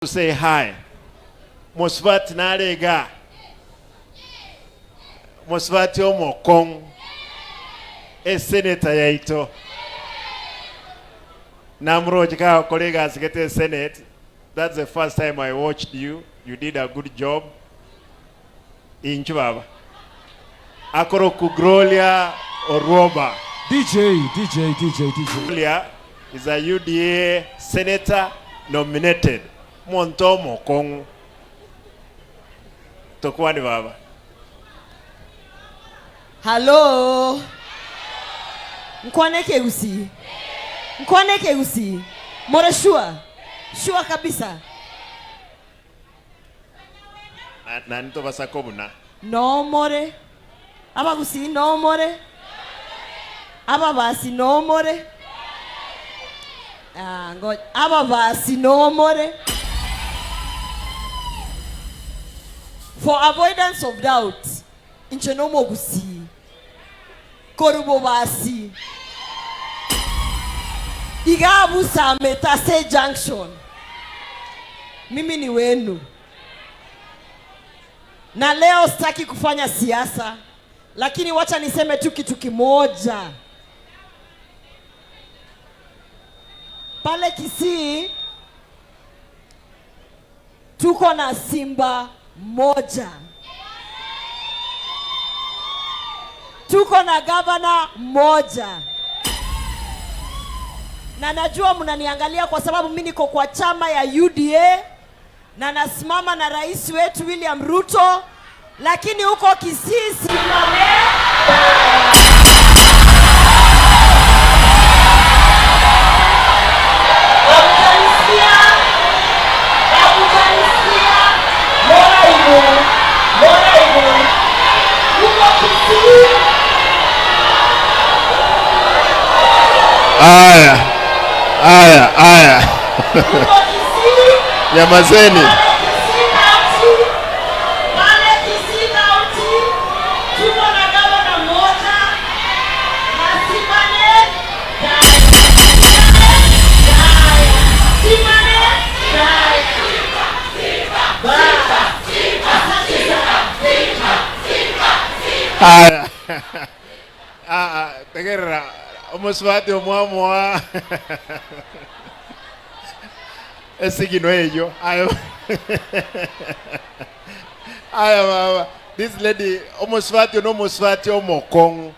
to say hi. Mosvat nalega. Mosvat omokong. A senator yaito. Namro jika colleagues get a senate. That's the first time I watched you. You did a good job. In Chubaba. Akoro Kugrolia Orwoba. DJ. Kugrolia is a UDA Senator Nominated. Monto Mokong. Tokwani baba. Hello. Nkwane keusi. More sure kabisa. Na nito basa kobuna. No more. Aba gusi no more. Aba basi no more. Aba basi no more. For avoidance of doubt, inchenomo gusi. Korubo basi. Igabu sa Metase Junction. Mimi ni wenu. Na leo sitaki kufanya siasa, lakini wacha niseme tu kitu kimoja. Pale Kisii tuko na Simba mmoja. Tuko na gavana mmoja. Na najua mnaniangalia kwa sababu mimi niko kwa chama ya UDA na nasimama na rais wetu William Ruto, lakini huko Kisii Simba Aya. Nyamazeni. Tegera omoswati omwamwa. Esigino ello. Aya baba. This lady omoswati omokong.